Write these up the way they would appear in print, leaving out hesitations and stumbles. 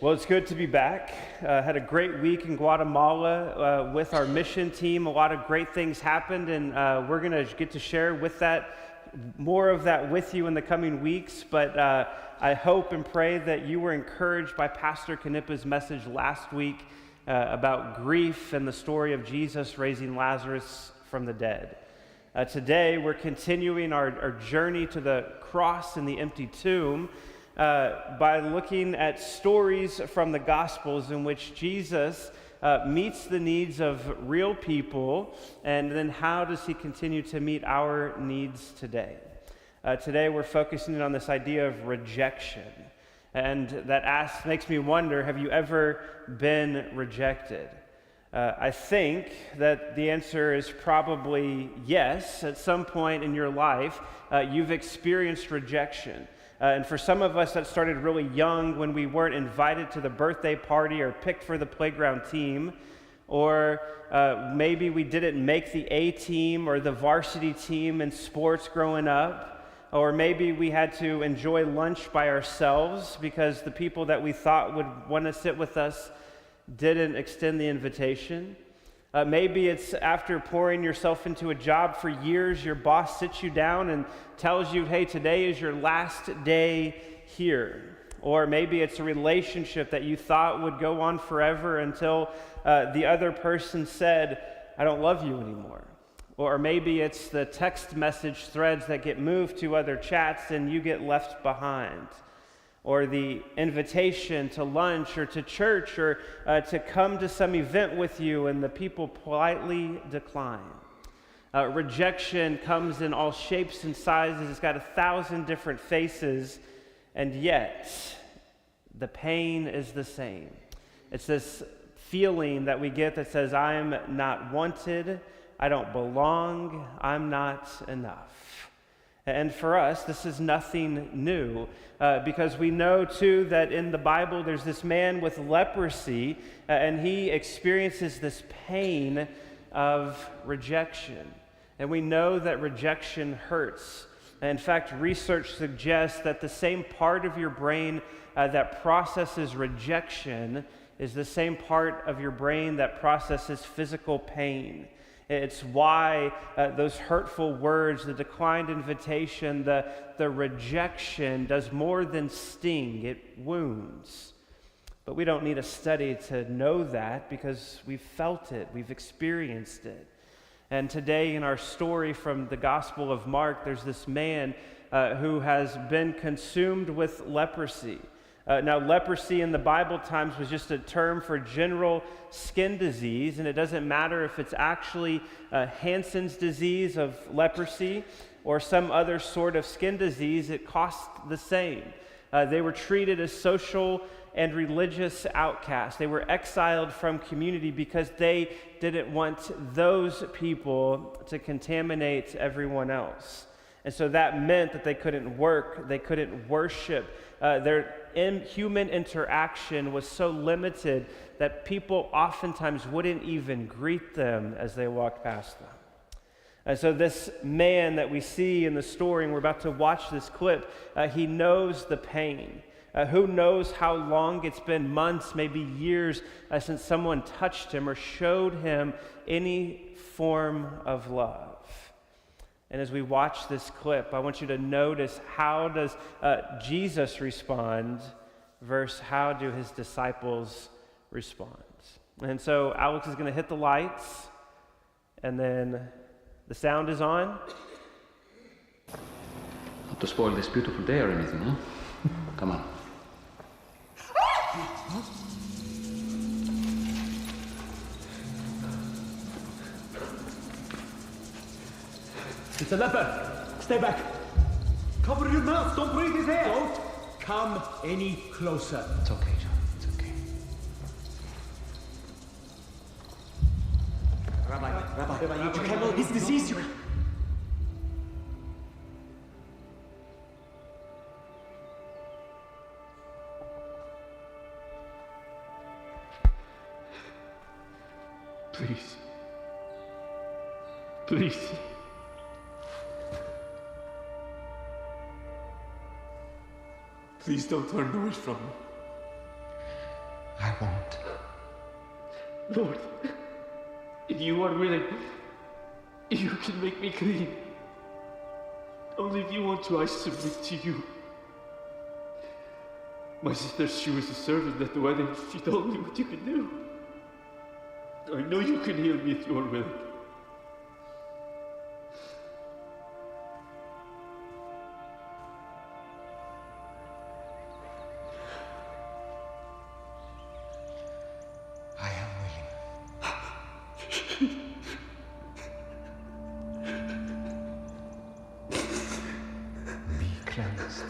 Well, it's good to be back. Had a great week in Guatemala with our mission team. A lot of great things happened, and we're going to get to share more of that with you in the coming weeks. But I hope and pray that you were encouraged by Pastor Kanipa's message last week about grief and the story of Jesus raising Lazarus from the dead. Today, we're continuing our journey to the cross and the empty tomb by looking at stories from the Gospels in which Jesus meets the needs of real people, and then how does he continue to meet our needs today? Today we're focusing on this idea of rejection, and that makes me wonder, have you ever been rejected? I think that the answer is probably yes. At some point in your life, you've experienced rejection. And for some of us, that started really young when we weren't invited to the birthday party or picked for the playground team. Or maybe we didn't make the A team or the varsity team in sports growing up. Or maybe we had to enjoy lunch by ourselves because the people that we thought would want to sit with us didn't extend the invitation. Maybe it's after pouring yourself into a job for years, your boss sits you down and tells you, hey, today is your last day here. Or maybe it's a relationship that you thought would go on forever until the other person said, I don't love you anymore. Or maybe it's the text message threads that get moved to other chats and you get left behind. Or the invitation to lunch or to church or to come to some event with you and the people politely decline. Rejection comes in all shapes and sizes. It's got 1,000 different faces, and yet the pain is the same. It's this feeling that we get that says, I'm not wanted, I don't belong, I'm not enough. And for us, this is nothing new, because we know, too, that in the Bible there's this man with leprosy, and he experiences this pain of rejection. And we know that rejection hurts. In fact, research suggests that the same part of your brain that processes rejection is the same part of your brain that processes physical pain. It's why those hurtful words, the declined invitation, the rejection does more than sting, it wounds. But we don't need a study to know that because we've felt it, we've experienced it. And today in our story from the Gospel of Mark, there's this man who has been consumed with leprosy. Now, leprosy in the Bible times was just a term for general skin disease, and it doesn't matter if it's actually Hansen's disease of leprosy or some other sort of skin disease, it cost the same. They were treated as social and religious outcasts. They were exiled from community because they didn't want those people to contaminate everyone else. And so that meant that they couldn't work, they couldn't worship. Their human interaction was so limited that people oftentimes wouldn't even greet them as they walked past them. And so this man that we see in the story, and we're about to watch this clip, he knows the pain. Who knows how long it's been, months, maybe years, since someone touched him or showed him any form of love. And as we watch this clip, I want you to notice, how does Jesus respond versus how do his disciples respond? And so Alex is going to hit the lights, and then the sound is on. Not to spoil this beautiful day or anything, huh? Come on. It's a leper. Stay back. Cover your mouth. Don't breathe his air. Don't come any closer. It's okay, John. It's okay. Rabbi, you can handle his disease. Please. Please. Please don't turn away from me. I won't. Lord, if you are willing, you can make me clean. Only if you want to, I submit to you. My sister, she was a servant at the wedding. She told me what you can do. I know you can heal me if you are willing. I am willing. Be cleansed.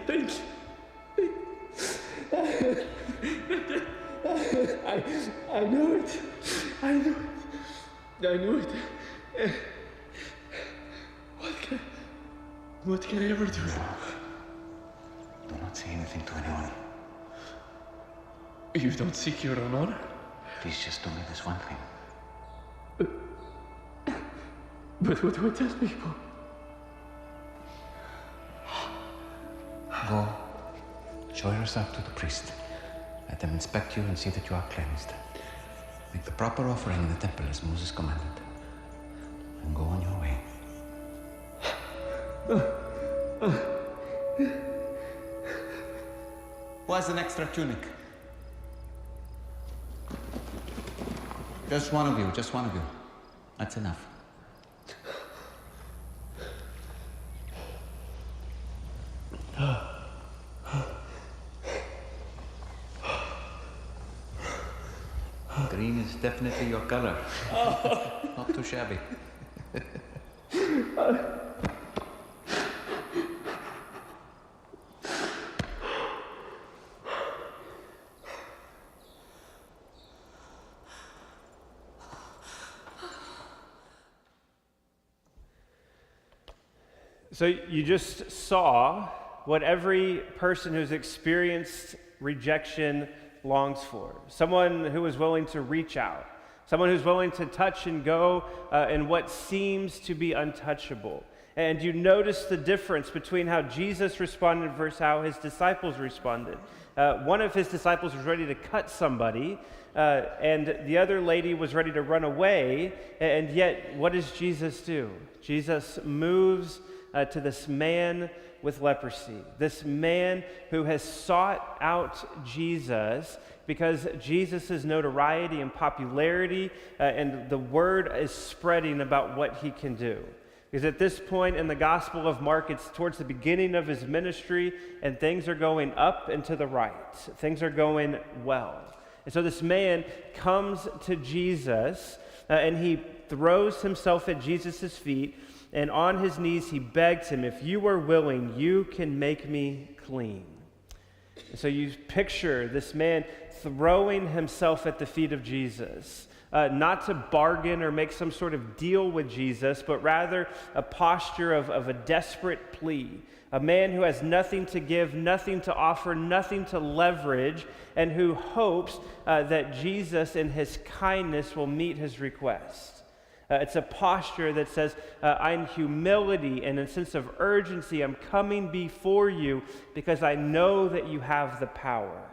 Thank you. I know it. I know it. I know it. What can I ever do? Do not say anything to anyone. You don't seek your own honor? Please just do me this one thing. But what do I tell people? Go, show yourself to the priest. Let them inspect you and see that you are cleansed. Make the proper offering in the temple as Moses commanded. And go on your way. Who has an extra tunic? Just one of you, just one of you. That's enough. Green is definitely your color. Not too shabby. So you just saw what every person who's experienced rejection longs for. Someone who is willing to reach out. Someone who's willing to touch and go in what seems to be untouchable. And you notice the difference between how Jesus responded versus how his disciples responded. One of his disciples was ready to cut somebody, and the other lady was ready to run away. And yet, what does Jesus do? Jesus moves to this man with leprosy, this man who has sought out Jesus because Jesus' notoriety and popularity and the word is spreading about what he can do. Because at this point in the Gospel of Mark, it's towards the beginning of his ministry, and things are going up and to the right. Things are going well. And so this man comes to Jesus, and he throws himself at Jesus' feet, and on his knees he begs him, if you are willing, you can make me clean. And so you picture this man throwing himself at the feet of Jesus, not to bargain or make some sort of deal with Jesus, but rather a posture of a desperate plea. A man who has nothing to give, nothing to offer, nothing to leverage, and who hopes that Jesus in his kindness will meet his request. It's a posture that says, in humility and a sense of urgency, I'm coming before you because I know that you have the power.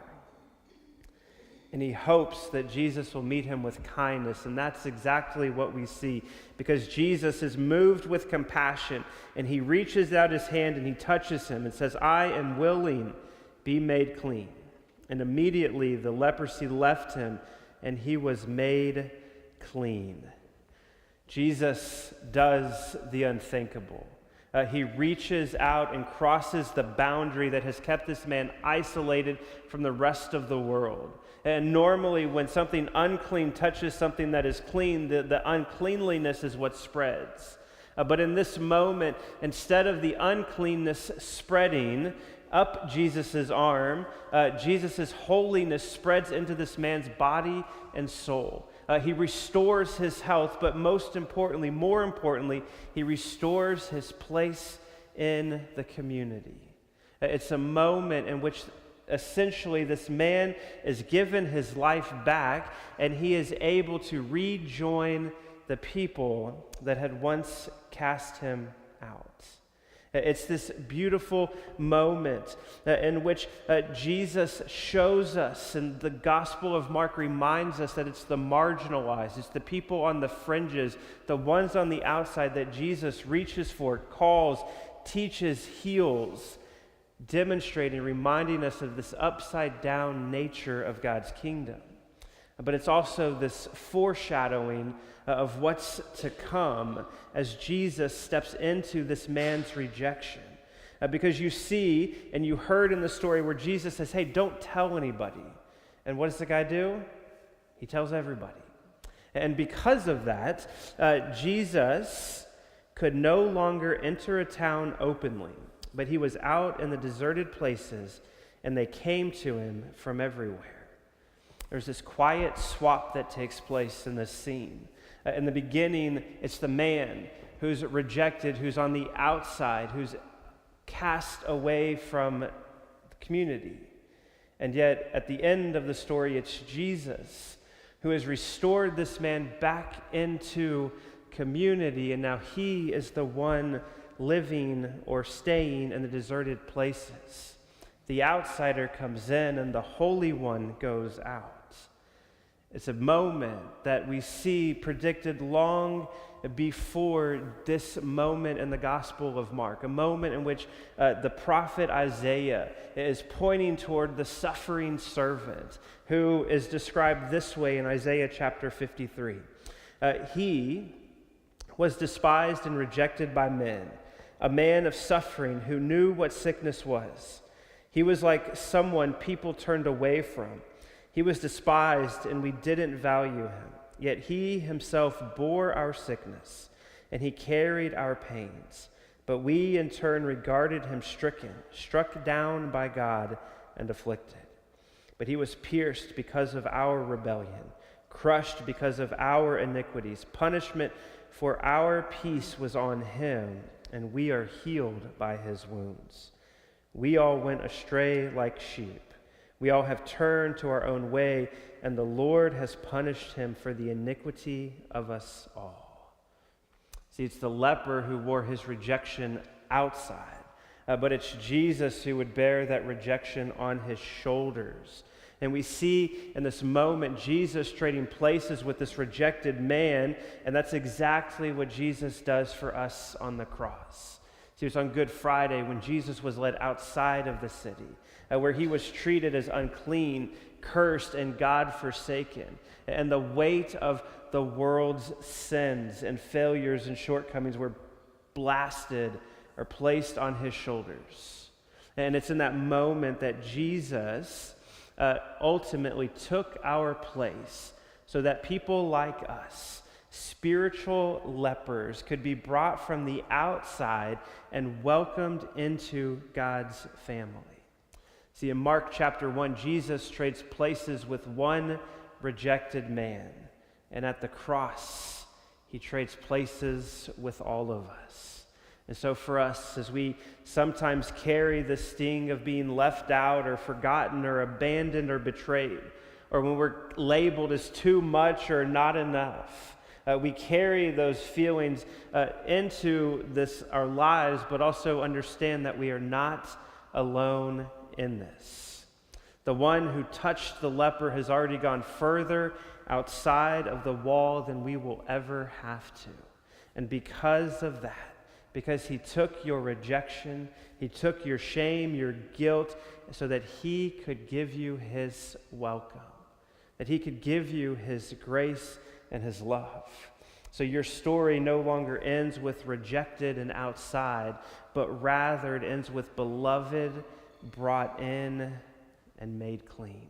And he hopes that Jesus will meet him with kindness, and that's exactly what we see, because Jesus is moved with compassion, and he reaches out his hand and he touches him and says, I am willing, be made clean. And immediately the leprosy left him, and he was made clean. Jesus does the unthinkable. He reaches out and crosses the boundary that has kept this man isolated from the rest of the world. And normally when something unclean touches something that is clean, the uncleanliness is what spreads. But in this moment, instead of the uncleanness spreading up Jesus' arm, Jesus' holiness spreads into this man's body and soul. He restores his health, but more importantly, he restores his place in the community. It's a moment in which essentially this man is given his life back, and he is able to rejoin the people that had once cast him out. It's this beautiful moment in which Jesus shows us, and the Gospel of Mark reminds us that it's the marginalized, it's the people on the fringes, the ones on the outside that Jesus reaches for, calls, teaches, heals, demonstrating, reminding us of this upside down nature of God's kingdom. But it's also this foreshadowing of what's to come as Jesus steps into this man's rejection. Because you see, and you heard in the story where Jesus says, hey, don't tell anybody. And what does the guy do? He tells everybody. And because of that, Jesus could no longer enter a town openly, but he was out in the deserted places, and they came to him from everywhere. There's this quiet swap that takes place in this scene. In the beginning, it's the man who's rejected, who's on the outside, who's cast away from the community. And yet, at the end of the story, it's Jesus who has restored this man back into community, and now he is the one living or staying in the deserted places. The outsider comes in, and the Holy One goes out. It's a moment that we see predicted long before this moment in the Gospel of Mark, a moment in which the prophet Isaiah is pointing toward the suffering servant who is described this way in Isaiah chapter 53. He was despised and rejected by men, a man of suffering who knew what sickness was. He was like someone people turned away from. He was despised, and we didn't value him. Yet he himself bore our sickness, and he carried our pains. But we in turn regarded him stricken, struck down by God, and afflicted. But he was pierced because of our rebellion, crushed because of our iniquities. Punishment for our peace was on him, and we are healed by his wounds. We all went astray like sheep. We all have turned to our own way, and the Lord has punished him for the iniquity of us all. See, it's the leper who wore his rejection outside, but it's Jesus who would bear that rejection on his shoulders. And we see in this moment Jesus trading places with this rejected man, and that's exactly what Jesus does for us on the cross. See, it was on Good Friday when Jesus was led outside of the city, where he was treated as unclean, cursed, and God-forsaken. And the weight of the world's sins and failures and shortcomings were blasted or placed on his shoulders. And it's in that moment that Jesus ultimately took our place so that people like us, spiritual lepers, could be brought from the outside and welcomed into God's family. See, in Mark chapter 1, Jesus trades places with one rejected man. And at the cross, he trades places with all of us. And so for us, as we sometimes carry the sting of being left out or forgotten or abandoned or betrayed, or when we're labeled as too much or not enough, we carry those feelings into our lives, but also understand that we are not alone in this. The one who touched the leper has already gone further outside of the wall than we will ever have to. And because of that, because he took your rejection, he took your shame, your guilt, so that he could give you his welcome, that he could give you his grace and his love. So your story no longer ends with rejected and outside, but rather it ends with beloved, brought in, and made clean.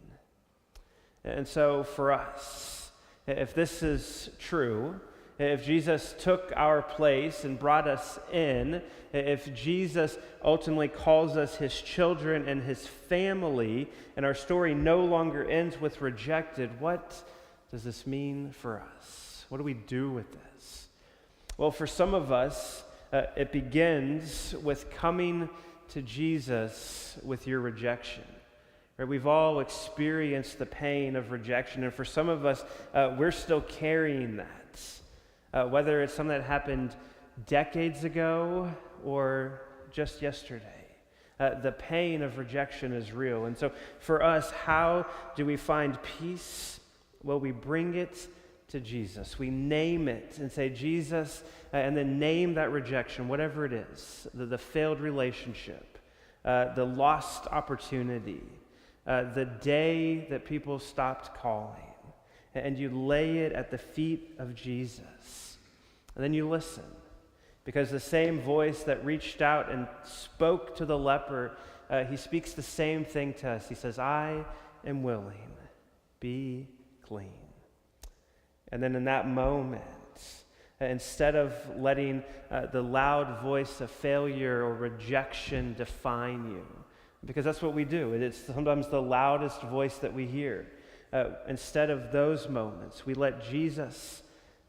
And so for us, if this is true, if Jesus took our place and brought us in, if Jesus ultimately calls us his children and his family, and our story no longer ends with rejected, what does this mean for us? What do we do with this? Well, for some of us, it begins with coming to Jesus with your rejection. Right? We've all experienced the pain of rejection, and for some of us, we're still carrying that. Whether it's something that happened decades ago or just yesterday. The pain of rejection is real. And so for us, how do we find peace? Well, we bring it to Jesus. We name it and say, Jesus, and then name that rejection, whatever it is, the failed relationship, the lost opportunity, the day that people stopped calling. And you lay it at the feet of Jesus. And then you listen. Because the same voice that reached out and spoke to the leper, he speaks the same thing to us. He says, I am willing. Be clean. And then in that moment, instead of letting the loud voice of failure or rejection define you, because that's what we do. It's sometimes the loudest voice that we hear. Instead of those moments, we let Jesus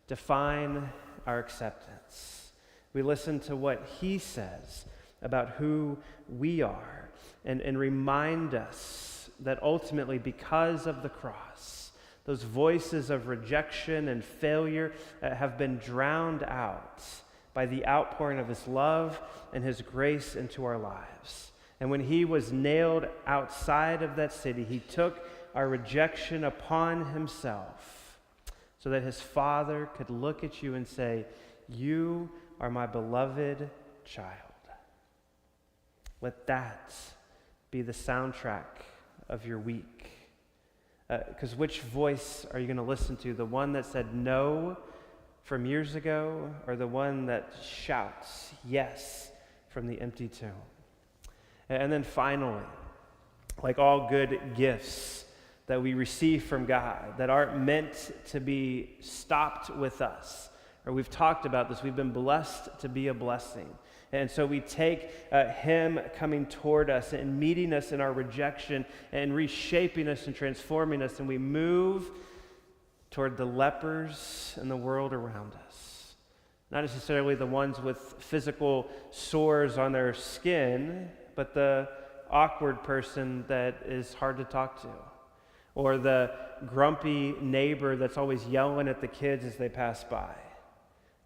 define our acceptance. We listen to what he says about who we are and remind us that ultimately, because of the cross, those voices of rejection and failure have been drowned out by the outpouring of his love and his grace into our lives. And when he was nailed outside of that city, he took our rejection upon himself so that his Father could look at you and say, you are my beloved child. Let that be the soundtrack of your week. Because which voice are you going to listen to? The one that said no from years ago, or the one that shouts yes from the empty tomb? And then finally, like all good gifts that we receive from God that aren't meant to be stopped with us, or we've talked about this, we've been blessed to be a blessing. And so we take him coming toward us and meeting us in our rejection and reshaping us and transforming us, and we move toward the lepers in the world around us. Not necessarily the ones with physical sores on their skin, but the awkward person that is hard to talk to, or the grumpy neighbor that's always yelling at the kids as they pass by,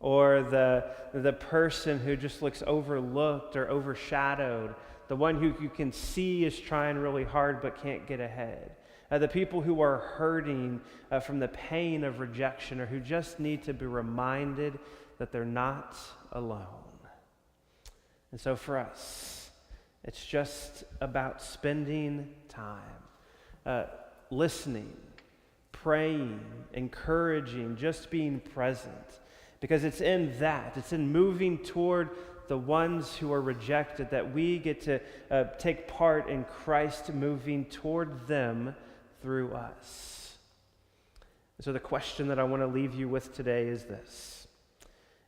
or the person who just looks overlooked or overshadowed, the one who you can see is trying really hard but can't get ahead, the people who are hurting from the pain of rejection, or who just need to be reminded that they're not alone. And so for us, it's just about spending time, listening, praying, encouraging, just being present. Because it's in that, it's in moving toward the ones who are rejected that we get to take part in Christ moving toward them through us. So the question that I want to leave you with today is this,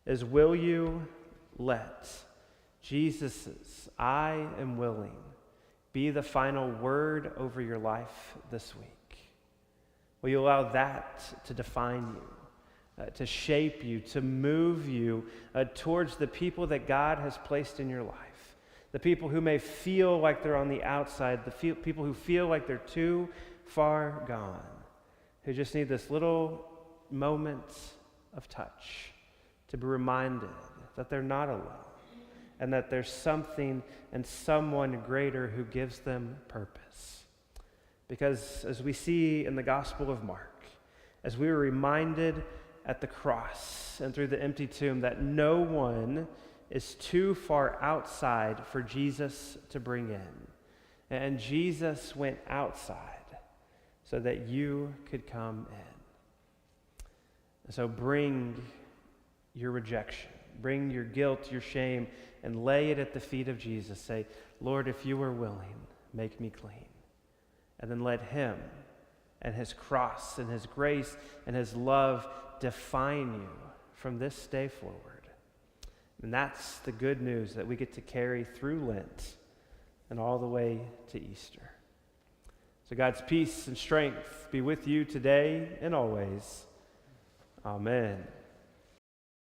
is will you let Jesus's "I am willing" be the final word over your life this week? Will you allow that to define you, to shape you, to move you towards the people that God has placed in your life? The people who may feel like they're on the outside, the people who feel like they're too far gone, who just need this little moment of touch to be reminded that they're not alone, and that there's something and someone greater who gives them purpose. Because as we see in the Gospel of Mark, as we were reminded at the cross and through the empty tomb that no one is too far outside for Jesus to bring in. And Jesus went outside so that you could come in. So bring your rejection. Bring your guilt, your shame, and lay it at the feet of Jesus. Say, Lord, if you are willing, make me clean. And then let him and his cross and his grace and his love define you from this day forward. And that's the good news that we get to carry through Lent and all the way to Easter. So God's peace and strength be with you today and always. Amen.